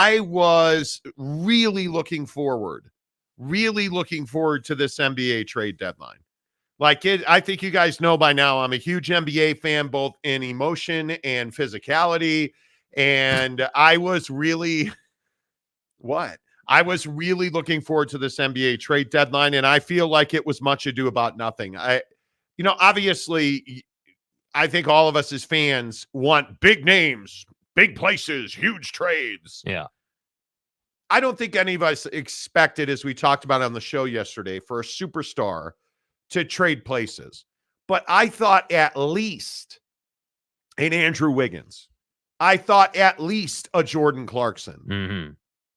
I was really looking forward to this NBA trade deadline. I think you guys know by now, I'm a huge NBA fan, both in emotion and physicality. And I was really looking forward to this NBA trade deadline. And I feel like it was much ado about nothing. Obviously, I think all of us as fans want big names, big places, huge trades. Yeah. I don't think any of us expected, as we talked about on the show yesterday, for a superstar to trade places. But I thought at least an Andrew Wiggins. I thought at least a Jordan Clarkson. Mm-hmm.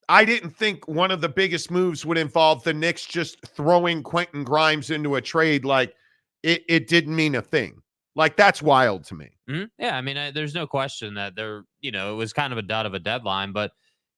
I didn't think one of the biggest moves would involve the Knicks just throwing Quentin Grimes into a trade like it didn't mean a thing. Like, that's wild to me. Mm-hmm. Yeah, I mean, there's no question that it was kind of a dud of a deadline. But,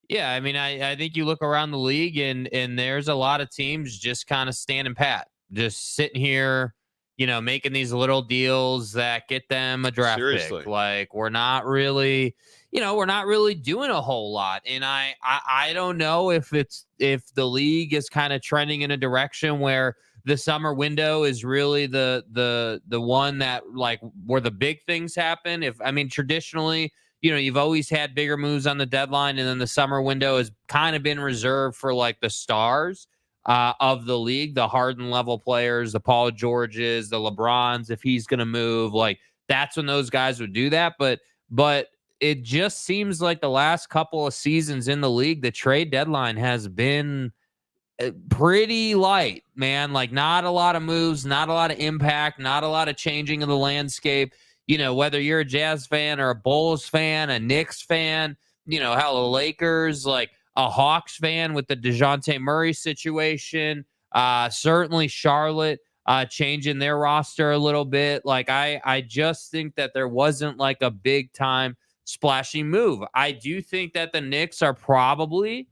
yeah, I mean, I think you look around the league and there's a lot of teams just kind of standing pat, just sitting here, making these little deals that get them a draft pick. Like, we're not really doing a whole lot. And I don't know if the league is kind of trending in a direction where the summer window is really the one that, like, where the big things happen. Traditionally, you've always had bigger moves on the deadline, and then the summer window has kind of been reserved for, like, the stars of the league, the Harden level players, the Paul Georges, the LeBrons. If he's going to move, like, that's when those guys would do that. But it just seems like the last couple of seasons in the league, the trade deadline has been pretty light, man. Like, not a lot of moves, not a lot of impact, not a lot of changing of the landscape. Whether you're a Jazz fan or a Bulls fan, a Knicks fan, hell, the Lakers, like a Hawks fan with the DeJounte Murray situation, certainly Charlotte changing their roster a little bit. Like, I just think that there wasn't like a big time splashy move. I do think that the Knicks are probably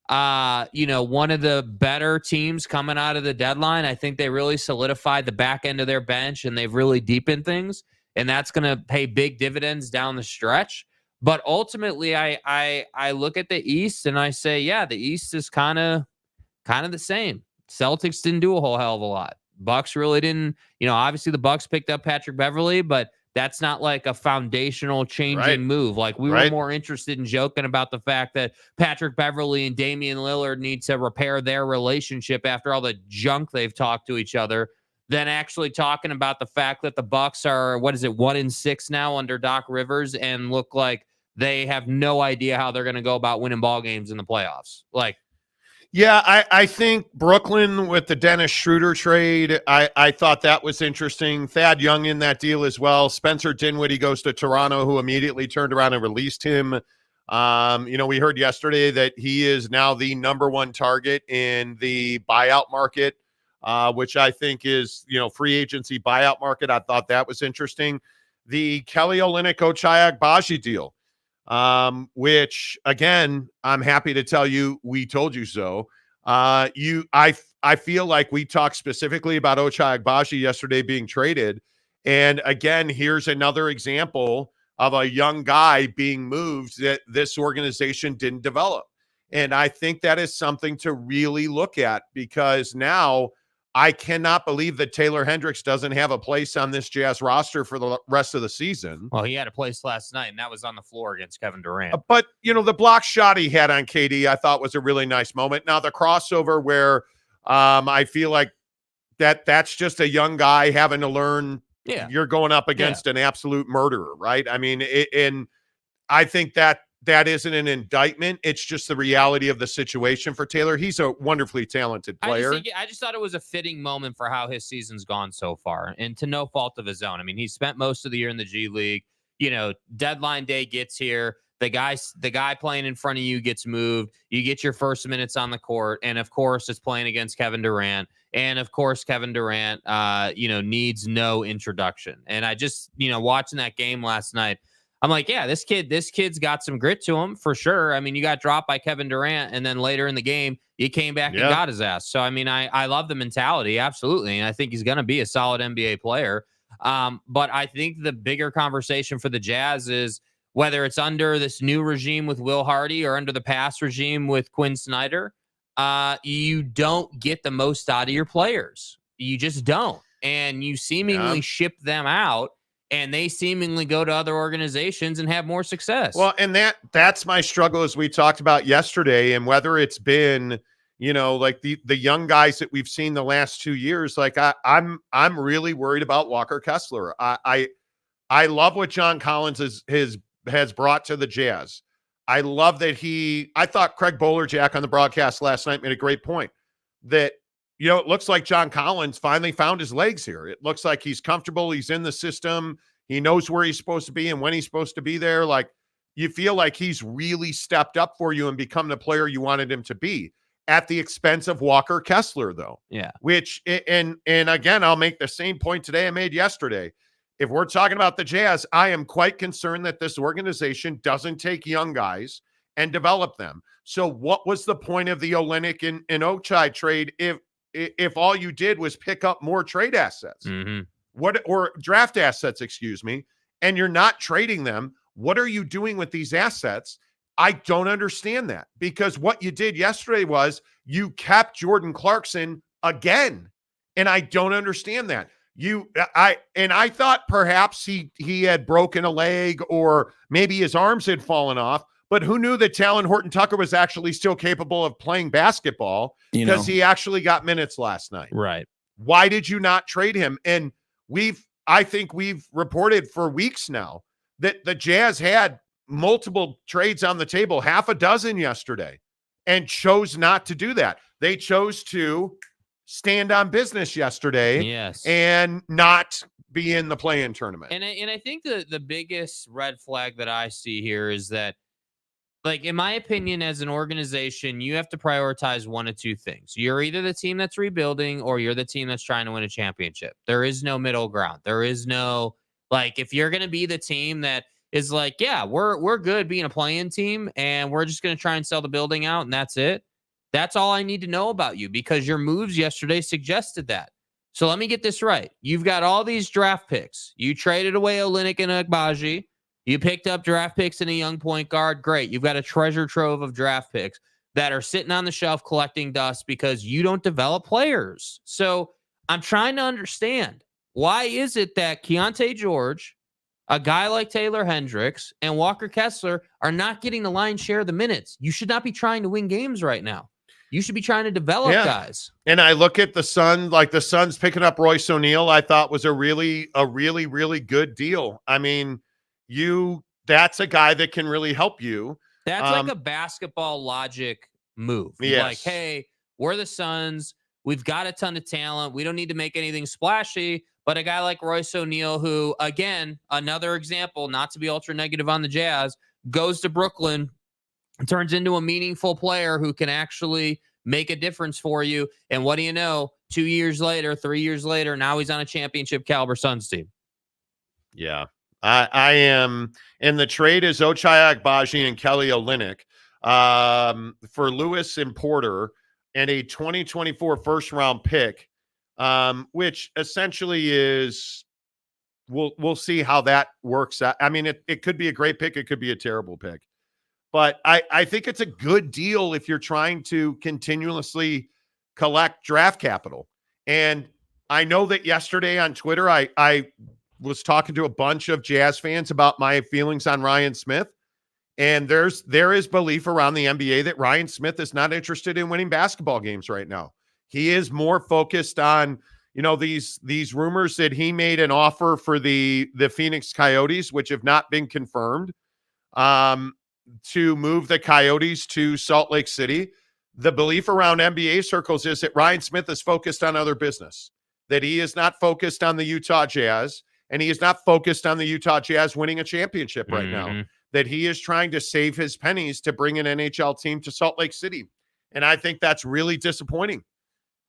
one of the better teams coming out of the deadline. I think they really solidified the back end of their bench and they've really deepened things, and that's going to pay big dividends down the stretch. But ultimately, I look at the East and I say, yeah, the East is kind of the same. Celtics didn't do a whole hell of a lot. Bucks really didn't. Obviously the Bucks picked up Patrick Beverley, but that's not like a foundational changing move. Like, we were more interested in joking about the fact that Patrick Beverley and Damian Lillard need to repair their relationship after all the junk they've talked to each other than actually talking about the fact that the Bucks are, 1-6 now under Doc Rivers and look like they have no idea how they're going to go about winning ball games in the playoffs. Like, yeah, I think Brooklyn with the Dennis Schroeder trade, I thought that was interesting. Thad Young in that deal as well. Spencer Dinwiddie goes to Toronto, who immediately turned around and released him. We heard yesterday that he is now the number one target in the buyout market, which I think is, free agency buyout market. I thought that was interesting. The Kelly Olynyk Ochai Agbaji deal. Which again, I'm happy to tell you, we told you so. I feel like we talked specifically about Ochai Agbaji yesterday being traded. And again, here's another example of a young guy being moved that this organization didn't develop. And I think that is something to really look at, because now I cannot believe that Taylor Hendricks doesn't have a place on this Jazz roster for the rest of the season. Well, he had a place last night, and that was on the floor against Kevin Durant. But, the block shot he had on KD, I thought was a really nice moment. Now, the crossover where I feel like that's just a young guy having to learn. Yeah. You're going up against an absolute murderer, right? I mean, and I think that isn't an indictment. It's just the reality of the situation for Taylor. He's a wonderfully talented player. I just thought it was a fitting moment for how his season's gone so far, and to no fault of his own. I mean, he spent most of the year in the G League. Deadline day gets here. The guy playing in front of you gets moved. You get your first minutes on the court, and of course, it's playing against Kevin Durant. And of course, Kevin Durant, needs no introduction. And I just, watching that game last night, I'm like, yeah, this kid's got some grit to him for sure. I mean, you got dropped by Kevin Durant, and then later in the game, he came back and got his ass. So, I mean, I love the mentality, absolutely, and I think he's going to be a solid NBA player. But I think the bigger conversation for the Jazz is, whether it's under this new regime with Will Hardy or under the past regime with Quinn Snyder, you don't get the most out of your players. You just don't. And you seemingly ship them out, and they seemingly go to other organizations and have more success. Well, and that's my struggle, as we talked about yesterday, and whether it's been, like the young guys that we've seen the last 2 years, like I'm really worried about Walker Kessler. I love what John Collins has brought to the Jazz. I love that I thought Craig Bolerjack on the broadcast last night made a great point that, it looks like John Collins finally found his legs here. It looks like he's comfortable. He's in the system. He knows where he's supposed to be and when he's supposed to be there. Like, you feel like he's really stepped up for you and become the player you wanted him to be at the expense of Walker Kessler, though. Yeah. Which, and again, I'll make the same point today I made yesterday. If we're talking about the Jazz, I am quite concerned that this organization doesn't take young guys and develop them. So what was the point of the Olynyk and Ochai trade if all you did was pick up more trade assets? Or draft assets, excuse me, and you're not trading them? What are you doing with these assets? I don't understand that, because what you did yesterday was you kept Jordan Clarkson again, and I don't understand that. I thought perhaps he had broken a leg, or maybe his arms had fallen off, but who knew that Talon Horton-Tucker was actually still capable of playing basketball, because he actually got minutes last night. Right. Why did you not trade him? And I think we've reported for weeks now that the Jazz had multiple trades on the table, half a dozen yesterday, and chose not to do that. They chose to stand on business yesterday, and not be in the play-in tournament. And I think the biggest red flag that I see here is that, like, in my opinion, as an organization, you have to prioritize one of two things. You're either the team that's rebuilding, or you're the team that's trying to win a championship. There is no middle ground. There is no, like, if you're going to be the team that is like, yeah, we're good being a play-in team, and we're just going to try and sell the building out, and that's it. That's all I need to know about you, because your moves yesterday suggested that. So let me get this right. You've got all these draft picks. You traded away Olynyk and Agbaji. You picked up draft picks and a young point guard. Great. You've got a treasure trove of draft picks that are sitting on the shelf collecting dust because you don't develop players. So I'm trying to understand, why is it that Keontae George, a guy like Taylor Hendricks, and Walker Kessler are not getting the lion's share of the minutes? You should not be trying to win games right now. You should be trying to develop guys. And I look at the Suns, like the Suns picking up Royce O'Neal, I thought was a really, really good deal. I mean, that's a guy that can really help you. That's like a basketball logic move. Yes. Like, hey, we're the Suns. We've got a ton of talent. We don't need to make anything splashy. But a guy like Royce O'Neal, who, again, another example, not to be ultra negative on the Jazz, goes to Brooklyn, turns into a meaningful player who can actually make a difference for you. And what do you know? 2 years later, 3 years later, now he's on a championship caliber Suns team. Yeah. I am in the trade is Ochai Agbaji and Kelly Olynyk for Lewis and Porter and a 2024 first round pick, which essentially is, we'll see how that works out. I mean, it could be a great pick. It could be a terrible pick, but I think it's a good deal if you're trying to continuously collect draft capital. And I know that yesterday on Twitter, I was talking to a bunch of Jazz fans about my feelings on Ryan Smith. And there is belief around the NBA that Ryan Smith is not interested in winning basketball games right now. He is more focused on, these rumors that he made an offer for the Phoenix Coyotes, which have not been confirmed, to move the Coyotes to Salt Lake City. The belief around NBA circles is that Ryan Smith is focused on other business, that he is not focused on the Utah Jazz, and he is not focused on the Utah Jazz winning a championship right now, that he is trying to save his pennies to bring an NHL team to Salt Lake City. And I think that's really disappointing.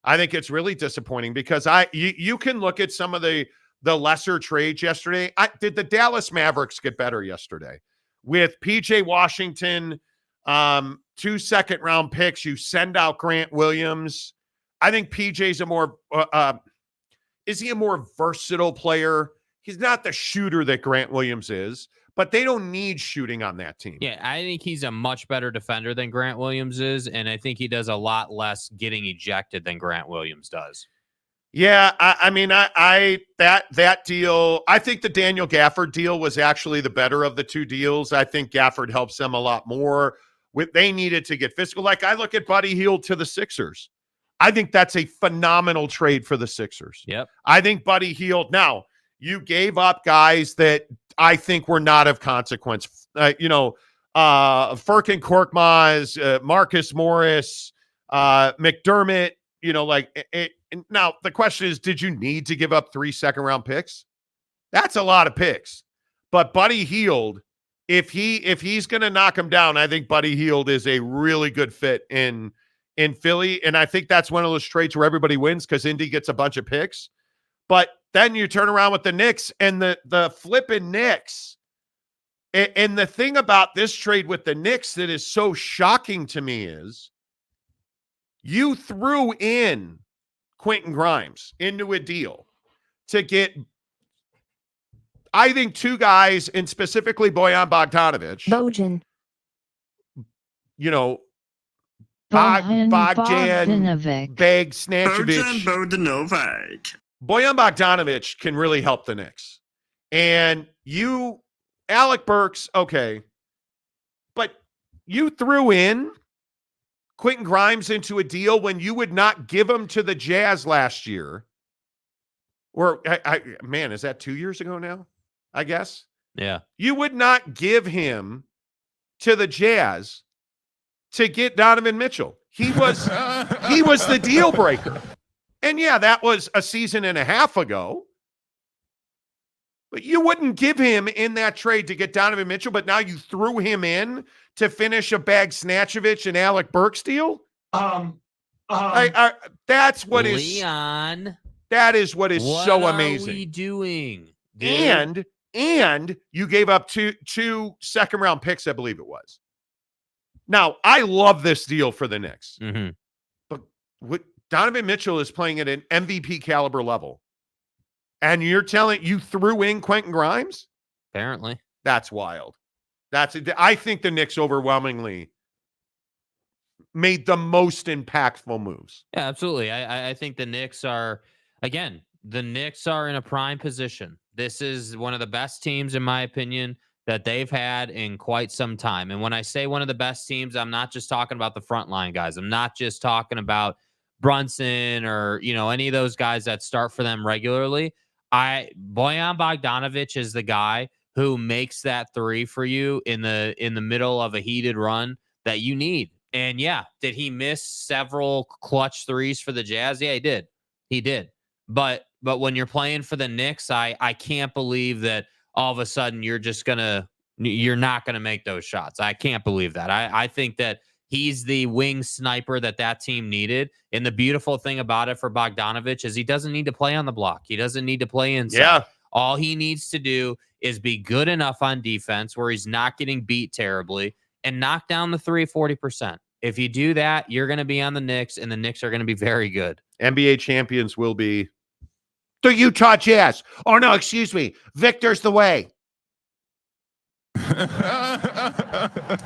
I think it's really disappointing because you can look at some of the lesser trades yesterday. Did the Dallas Mavericks get better yesterday? With PJ Washington, 2 second-round picks, you send out Grant Williams. I think PJ's is he a more versatile player? He's not the shooter that Grant Williams is, but they don't need shooting on that team. Yeah, I think he's a much better defender than Grant Williams is, and I think he does a lot less getting ejected than Grant Williams does. Yeah, I mean, that deal, I think the Daniel Gafford deal was actually the better of the two deals. I think Gafford helps them a lot more. They needed to get physical. Like, I look at Buddy Hield to the Sixers. I think that's a phenomenal trade for the Sixers. Yep. I think Buddy Hield. Now, you gave up guys that I think were not of consequence. Furkan Korkmaz, Marcus Morris, McDermott. Now the question is, did you need to give up 3 second-round picks? That's a lot of picks. But Buddy Hield, if he's going to knock him down, I think Buddy Hield is a really good fit in Philly, and I think that's one of those trades where everybody wins because Indy gets a bunch of picks. But then you turn around with the Knicks and the flipping Knicks. And the thing about this trade with the Knicks that is so shocking to me is you threw in Quentin Grimes into a deal to get, I think, 2 guys, and specifically Bojan Bogdanovic. Bojan. Bogdan, Bagdanovic. Bagdanovic. Bojan Bogdanovic can really help the Knicks. And Alec Burks, okay. But you threw in Quentin Grimes into a deal when you would not give him to the Jazz last year. Or, is that 2 years ago now? I guess. Yeah. You would not give him to the Jazz to get Donovan Mitchell. He was the deal breaker. And yeah, that was a season and a half ago. But you wouldn't give him in that trade to get Donovan Mitchell, but now you threw him in to finish a Bagdanovic and Alec Burks deal? That's what is Leon. That is what is so amazing. What are we doing? Dude? And you gave up two second-round picks, I believe it was. Now, I love this deal for the Knicks. Mm-hmm. But Donovan Mitchell is playing at an MVP caliber level. And you threw in Quentin Grimes? Apparently. That's wild. I think the Knicks overwhelmingly made the most impactful moves. Yeah, absolutely. I think the Knicks are, again, in a prime position. This is one of the best teams, in my opinion, that they've had in quite some time. And when I say one of the best teams, I'm not just talking about the frontline guys. I'm not just talking about Brunson or, any of those guys that start for them regularly. Bojan Bogdanovic is the guy who makes that three for you in the middle of a heated run that you need. And yeah, did he miss several clutch threes for the Jazz? Yeah, he did. But when you're playing for the Knicks, I can't believe that all of a sudden you're not gonna make those shots. I can't believe that. I think that he's the wing sniper that team needed. And the beautiful thing about it for Bogdanovic is he doesn't need to play on the block. He doesn't need to play inside. Yeah. All he needs to do is be good enough on defense where he's not getting beat terribly and knock down the 40%. If you do that, you're going to be on the Knicks, and the Knicks are going to be very good. NBA champions will be the Utah Jazz. Oh, no, excuse me. Victor's the way.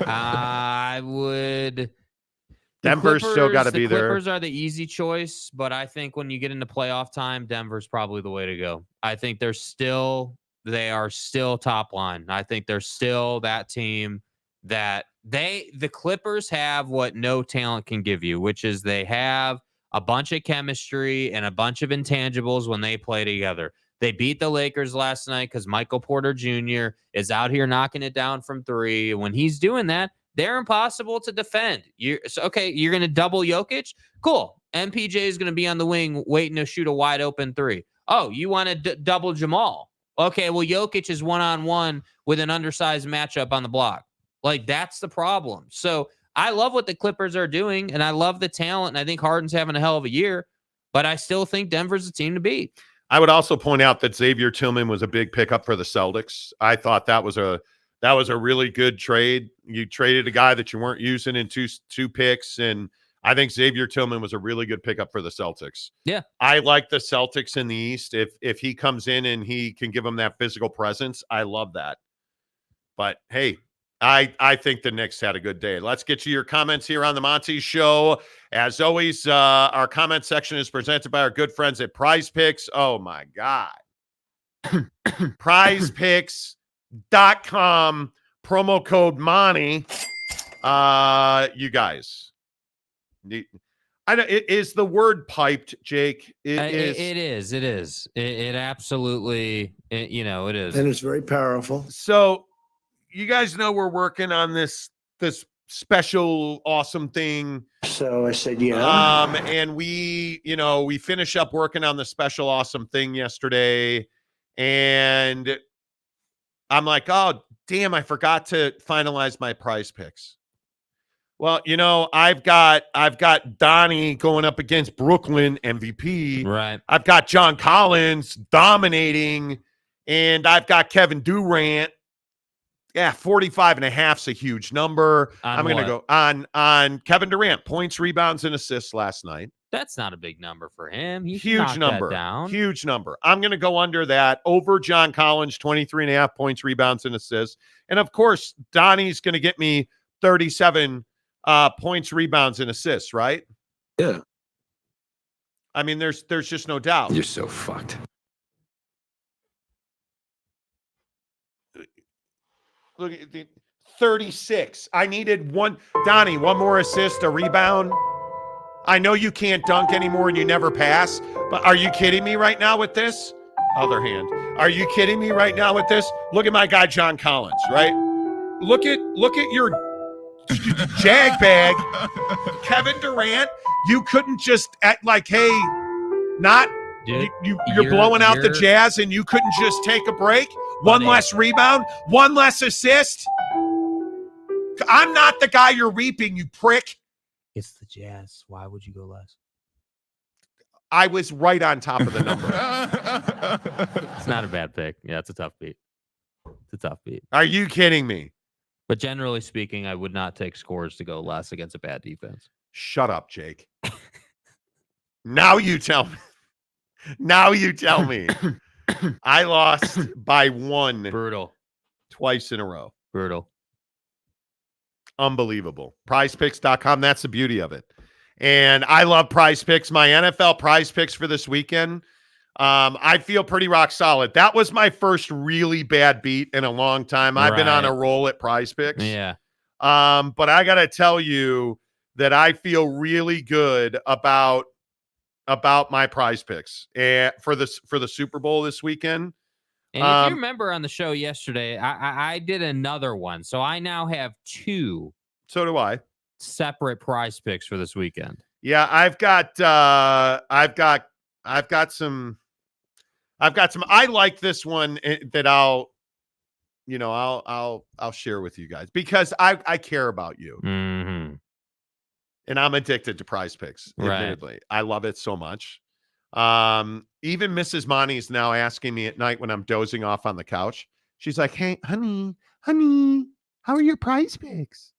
I would. Denver's still got to be there. The Clippers are the easy choice, but I think when you get into playoff time, Denver's probably the way to go. I think they are still top line. I think they're still that team that the Clippers have what no talent can give you, which is they have a bunch of chemistry and a bunch of intangibles when they play together. They beat the Lakers last night because Michael Porter Jr. is out here knocking it down from three. When he's doing that, they're impossible to defend. You're going to double Jokic? Cool. MPJ is going to be on the wing waiting to shoot a wide open three. Oh, you want to double Jamal? Okay, well, Jokic is one-on-one with an undersized matchup on the block. Like, that's the problem. So I love what the Clippers are doing, and I love the talent, and I think Harden's having a hell of a year, but I still think Denver's a team to beat. I would also point out that Xavier Tillman was a big pickup for the Celtics. I thought that was a really good trade. You traded a guy that you weren't using in two picks, and I think Xavier Tillman was a really good pickup for the Celtics. Yeah. I like the Celtics in the East. If he comes in and he can give them that physical presence, I love that. But hey, I think the Knicks had a good day. Let's get to your comments here on the Monty Show. As always, our comment section is presented by our good friends at PrizePicks. Oh my God. PrizePicks.com, promo code Monty. You guys. Is the word piped, Jake? It is. It is. It absolutely, it is. And it's very powerful. So you guys know we're working on this special awesome thing. So I said, yeah. And we finish up working on the special awesome thing yesterday. And I'm like, oh, damn, I forgot to finalize my prize picks. Well, I've got Donnie going up against Brooklyn MVP. Right. I've got John Collins dominating, and I've got Kevin Durant. Yeah, 45.5 is a huge number. I'm going to go on Kevin Durant, points, rebounds, and assists last night. That's not a big number for him. He huge number. That down. Huge number. I'm going to go under that. Over John Collins, 23.5 points, rebounds, and assists. And of course, Donnie's going to get me 37 points, rebounds, and assists, right? Yeah. I mean, there's just no doubt. You're so fucked. Look at the 36. I needed one more assist, a rebound. I know you can't dunk anymore and you never pass, but are you kidding me right now with this? Other hand. Are you kidding me right now with this? Look at my guy John Collins, right? Look at your jag bag, Kevin Durant. You couldn't just act like, hey, you're blowing out the Jazz and you couldn't just take a break? One less rebound, one less assist. I'm not the guy you're reaping, you prick. It's the Jazz. Why would you go less? I was right on top of the number. It's not a bad pick. Yeah, it's a tough beat. Are you kidding me? But generally speaking, I would not take scores to go less against a bad defense. Shut up, Jake. Now you tell me. I lost by 1. Brutal. Twice in a row. Brutal. Unbelievable. PrizePicks.com. That's the beauty of it. And I love PrizePicks. My NFL prize picks for this weekend, I feel pretty rock solid. That was my first really bad beat in a long time. I've been on a roll at PrizePicks. Yeah. But I got to tell you that I feel really good about my prize picks for the Super Bowl this weekend. And if you remember on the show yesterday, I did another one. So I now have 2. So do I. Separate prize picks for this weekend. Yeah, I've got some. I like this one that I'll share with you guys because I care about you. Mm-hmm. And I'm addicted to prize picks, admittedly. Right. I love it so much. Even Mrs. Monty is now asking me at night when I'm dozing off on the couch. She's like, hey, honey, how are your prize picks?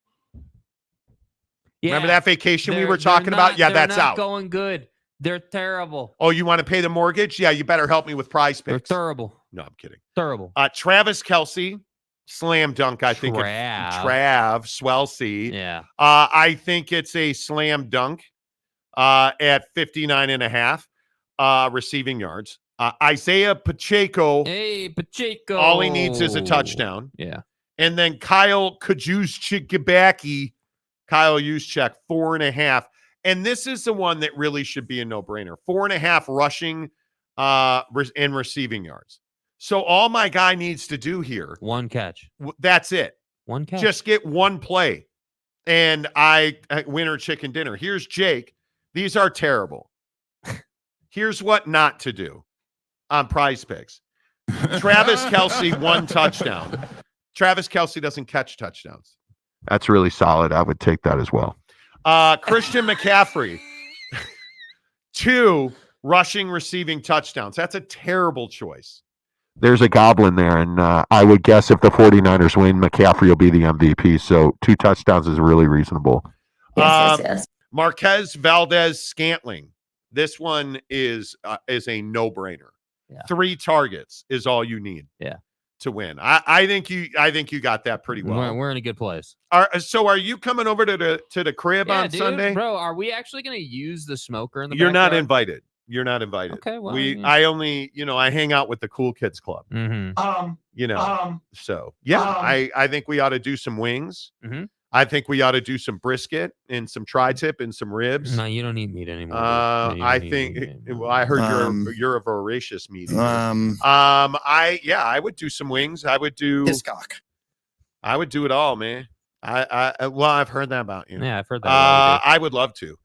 Yeah. Remember that vacation we were talking about? Yeah, that's out. Going good. They're terrible. Oh, you want to pay the mortgage? Yeah, you better help me with prize picks. They're terrible. No, I'm kidding. Terrible. Travis Kelce. Slam dunk, I think. Trav, Swell C. Yeah. I think it's a slam dunk at 59.5 receiving yards. Isaiah Pacheco. Hey, Pacheco. All he needs is a touchdown. Yeah. And then Kyle Juszczyk, 4.5. And this is the one that really should be a no-brainer. 4.5 rushing and receiving yards. So all my guy needs to do here. One catch. That's it. One catch. Just get one play. And I winner chicken dinner. Here's Jake. These are terrible. Here's what not to do on prize picks. Travis Kelce, 1 touchdown. Travis Kelce doesn't catch touchdowns. That's really solid. I would take that as well. Christian McCaffrey, 2 rushing, receiving touchdowns. That's a terrible choice. There's a goblin there, and I would guess if the 49ers win, McCaffrey will be the MVP. So 2 touchdowns is really reasonable. Yes. Marquez Valdez-Scantling. This one is a no-brainer. Yeah. 3 targets is all you need. Yeah. to win. I think you got that pretty well. We're in a good place. So are you coming over to the crib on dude, Sunday? Bro, are we actually going to use the smoker in the You're not backyard? invited. You're not invited. Okay, well, I only, I hang out with the cool kids club. Mm-hmm. So yeah, I think we ought to do some wings. Mm-hmm. I think we ought to do some brisket and some tri-tip and some ribs. No, you don't eat meat anymore. I think I heard you're a voracious meat eater. I would do some wings. I would do Hiscock. I would do it all, man. I've heard that about you. Yeah, I've heard that. I would love to.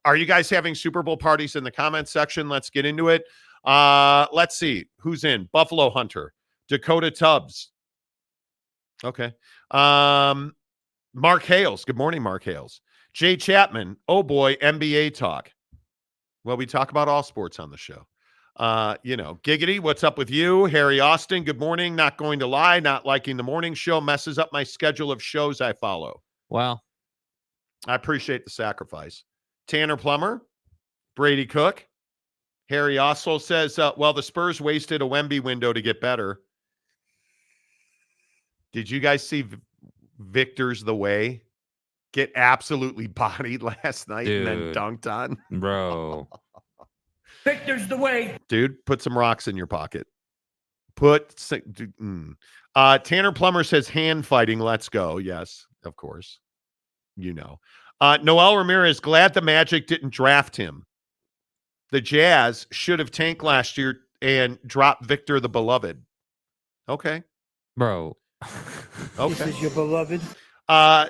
Are you guys having Super Bowl parties in the comments section? Let's get into it. Let's see who's in. Buffalo Hunter, Dakota Tubbs. Okay. Mark Hales. Good morning, Mark Hales. Jay Chapman. Oh boy, NBA talk. Well, we talk about all sports on the show. Giggity, what's up with you? Harry Austin, good morning. Not going to lie, not liking the morning show messes up my schedule of shows I follow. Well, I appreciate the sacrifice. Tanner Plummer, Brady Cook. Harry also says, the Spurs wasted a Wemby window to get better. Did you guys see Victor's the way get absolutely bodied last night and then dunked on? Bro. Victor's the way. Dude, put some rocks in your pocket. Tanner Plummer says hand fighting. Let's go. Yes, of course. Noel Ramirez, glad the Magic didn't draft him. The Jazz should have tanked last year and dropped Victor the Beloved. Okay. Bro. Okay. This is your beloved.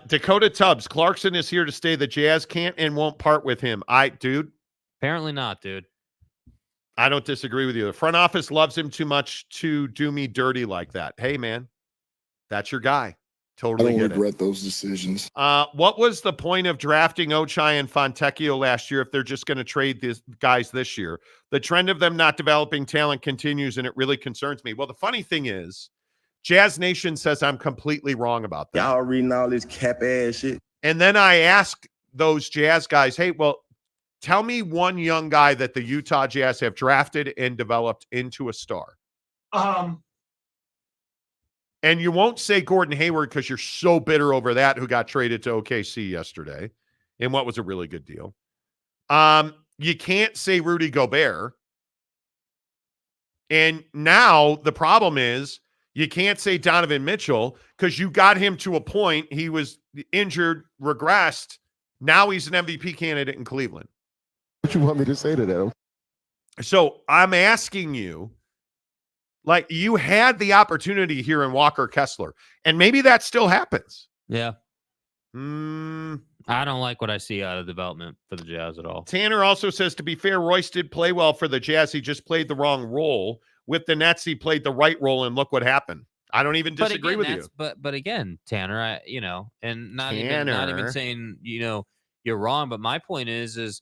Dakota Tubbs, Clarkson is here to stay. The Jazz can't and won't part with him. Apparently not, dude. I don't disagree with you. The front office loves him too much to do me dirty like that. Hey, man, that's your guy. Totally I don't get regret those decisions. What was the point of drafting Ochai and Fontecchio last year if they're just going to trade these guys this year? The trend of them not developing talent continues, and it really concerns me. Well, the funny thing is, Jazz Nation says I'm completely wrong about that. Y'all reading all this cap ass shit. And then I ask those Jazz guys, hey, well, tell me one young guy that the Utah Jazz have drafted and developed into a star. And you won't say Gordon Hayward because you're so bitter over that, who got traded to OKC yesterday in what was a really good deal. You can't say Rudy Gobert. And now the problem is you can't say Donovan Mitchell because you got him to a point. He was injured, regressed. Now he's an MVP candidate in Cleveland. What you want me to say to them? So I'm asking you, like, you had the opportunity here in Walker Kessler, and maybe that still happens. Yeah. I don't like what I see out of development for the Jazz at all. Tanner also says, to be fair, Royce did play well for the Jazz. He just played the wrong role. With the Nets, he played the right role, and look what happened. I don't even disagree with you. But again, Tanner, and not even saying, you're wrong, but my point is,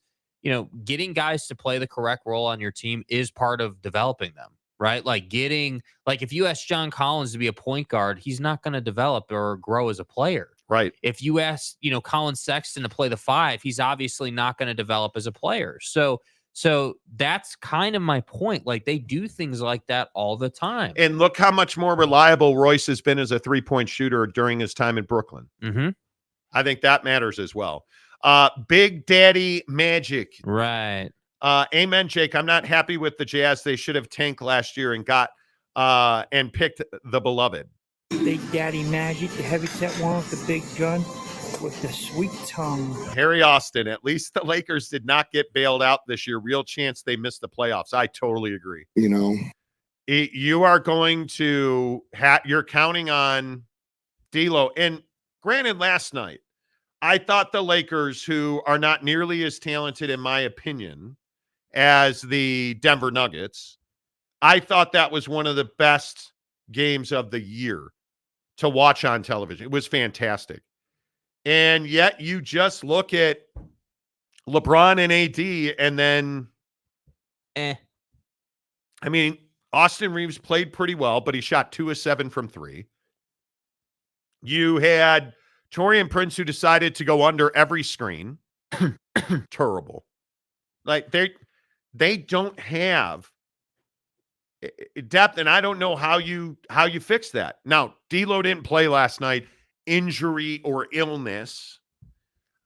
getting guys to play the correct role on your team is part of developing them, right? If you ask John Collins to be a point guard, he's not going to develop or grow as a player. Right. If you ask, Colin Sexton to play the 5, he's obviously not going to develop as a player. So that's kind of my point. Like, they do things like that all the time. And look how much more reliable Royce has been as a three-point shooter during his time in Brooklyn. Mm-hmm. I think that matters as well. Big Daddy Magic. Right. Amen, Jake. I'm not happy with the Jazz. They should have tanked last year and and picked the Beloved. Big Daddy Magic, the heavyset one with the big gun with the sweet tongue. Harry Austin, at least the Lakers did not get bailed out this year. Real chance they missed the playoffs. I totally agree. You are going to you're counting on D'Lo. And granted, last night, I thought the Lakers, who are not nearly as talented, in my opinion, as the Denver Nuggets, I thought that was one of the best games of the year to watch on television. It was fantastic. And yet you just look at LeBron and AD, and then, I mean, Austin Reeves played pretty well, but he shot 2 of 7 from 3. You had Taurean Prince, who decided to go under every screen. Terrible. Like, they don't have depth, and I don't know how you fix that. Now, D'Lo didn't play last night, injury or illness.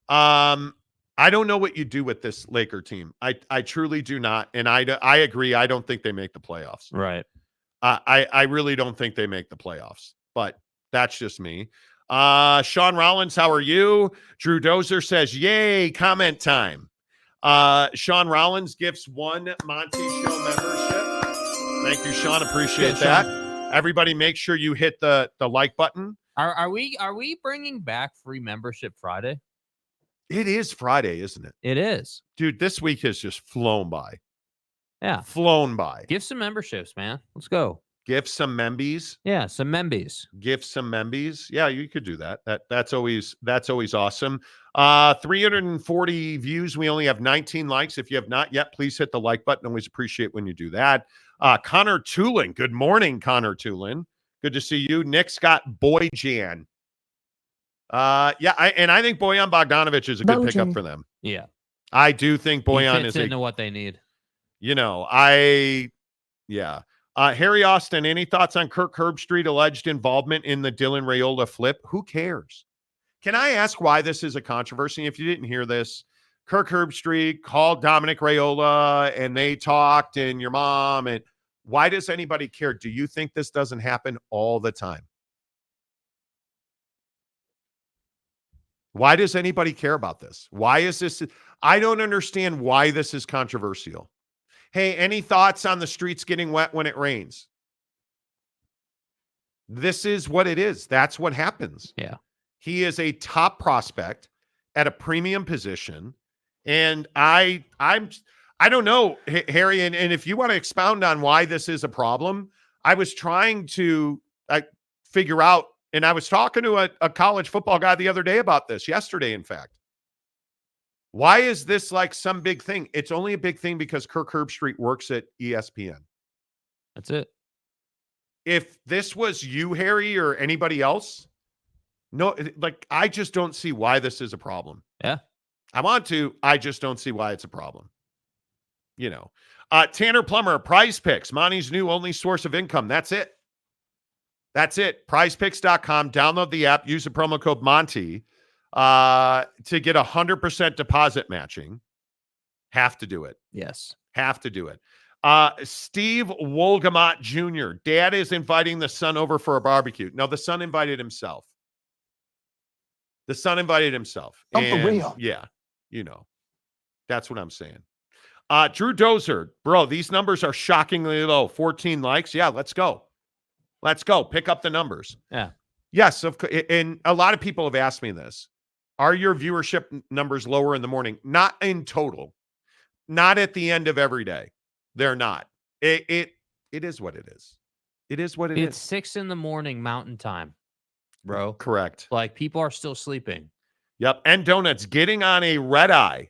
I don't know what you do with this Laker team. I truly do not, and I agree. I don't think they make the playoffs. Right. I really don't think they make the playoffs, but that's just me. Sean Rollins, how are you? Drew Dozer says, yay, comment time. Sean Rollins gifts 1 Monty Show membership. Thank you, Sean. Appreciate that. Sean. Everybody make sure you hit the like button. Are we bringing back free membership Friday? It is Friday, isn't it? It is. Dude, this week has just flown by. Yeah. Flown by. Give some memberships, man. Let's go. Give some membies. Yeah, some membies. Give some membies. Yeah, you could do that. That's always awesome. 340 views. We only have 19 likes. If you have not yet, please hit the like button. Always appreciate when you do that. Connor Tulin. Good morning, Connor Tulin. Good to see you. Knicks got Bojan. I think Bojan Bagdanovic is a good pickup for them. Yeah. I do think Bojan is into what they need. Harry Austin, any thoughts on Kirk Herbstreit alleged involvement in the Dylan Raiola flip? Who cares? Can I ask why this is a controversy? If you didn't hear this, Kirk Herbstreit called Dominic Raiola and they talked, and your mom, and why does anybody care? Do you think this doesn't happen all the time? Why does anybody care about this? Why is this? I don't understand why this is controversial. Hey, any thoughts on the streets getting wet when it rains? This is what it is. That's what happens. Yeah. He is a top prospect at a premium position. And I don't know, Harry, and if you want to expound on why this is a problem, I was trying to figure out, and I was talking to a college football guy the other day about this, yesterday, in fact. Why is this like some big thing? It's only a big thing because Kirk Herbstreit works at ESPN. That's it. If this was you, Harry, or anybody else, no, I just don't see why this is a problem. Yeah. I just don't see why it's a problem. Tanner Plummer, PrizePicks, Monty's new only source of income. That's it. PrizePicks.com. Download the app. Use the promo code Monty to get 100% deposit matching. Have to do it. Yes. Have to do it. Steve Wolgamott Jr. Dad is inviting the son over for a barbecue. No, the son invited himself. And, yeah, that's what I'm saying. Drew Dozer, bro, these numbers are shockingly low. 14 likes. Yeah, let's go. Pick up the numbers. Yeah. Yes. And a lot of people have asked me this. Are your viewership numbers lower in the morning? Not in total. Not at the end of every day. They're not. It is what it is. It is what it is. It's 6 a.m. Mountain Time, bro. Correct. Like, people are still sleeping. Yep. And Donuts, getting on a red eye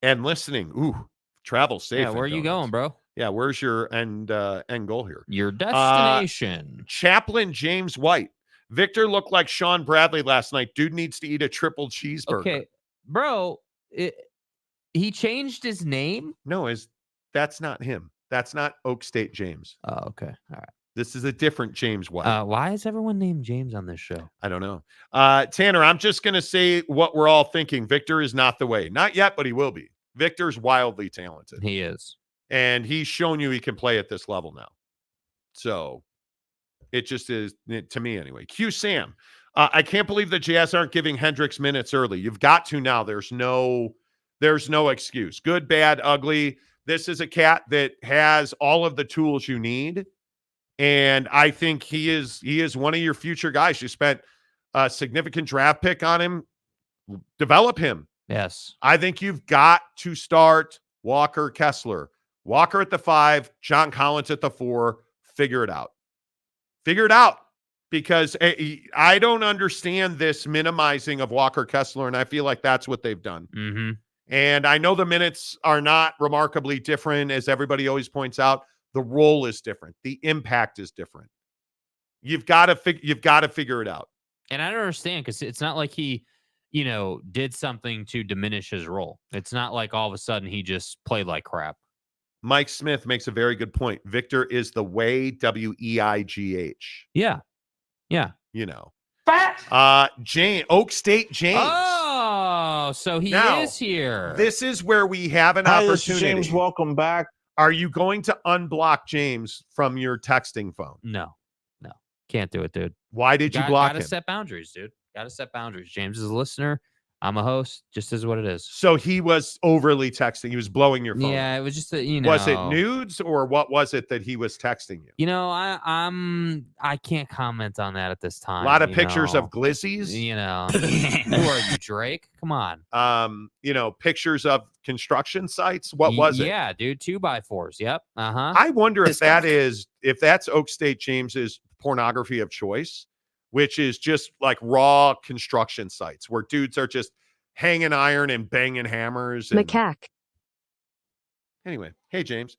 and listening. Ooh, travel safe. Yeah, where are you going, bro? Yeah, where's your end goal here? Your destination. Chaplain James White. Victor looked like Sean Bradley last night. Dude needs to eat a triple cheeseburger. Okay, bro. He changed his name? No, that's not him. That's not Oak State James. Oh, okay. All right. This is a different James White. Why is everyone named James on this show? I don't know. Tanner, I'm just going to say what we're all thinking. Victor is not the way. Not yet, but he will be. Victor's wildly talented. He is. And he's shown you he can play at this level now. So it just is, to me anyway. Q Sam, I can't believe the Jazz aren't giving Hendricks minutes early. You've got to now. There's no excuse. Good, bad, ugly. This is a cat that has all of the tools you need. And I think he is one of your future guys. You spent a significant draft pick on him. Develop him. Yes. I think you've got to start Walker Kessler. Walker at the 5, John Collins at the 4. Figure it out. Because I don't understand this minimizing of Walker Kessler, and I feel like that's what they've done. Mm-hmm. And I know the minutes are not remarkably different, as everybody always points out. The role is different. The impact is different. You've got to figure it out. And I don't understand, because it's not like he, did something to diminish his role. It's not like all of a sudden he just played like crap. Mike Smith makes a very good point. Victor is the way, W-E-I-G-H. Yeah. You know. Oak State James. Oh, so he Now, is here. This is where we have an Hi, this is opportunity. James. Welcome back. Are you going to unblock James from your texting phone? No. Can't do it, dude. Why did you block him? Gotta set boundaries, dude. Gotta set boundaries. James is a listener. I'm a host. Just is what it is. So he was overly texting. He was blowing your phone. Yeah, it was just that, Was it nudes or what was it that he was texting you? I can't comment on that at this time. A lot of pictures of glizzies. Who are you, Drake? Come on. Pictures of construction sites. What was it? Yeah, dude, 2x4s. Yep. I wonder if that's Oak State James's pornography of choice, which is just like raw construction sites where dudes are just hanging iron and banging hammers. Macaque. Anyway, hey, James.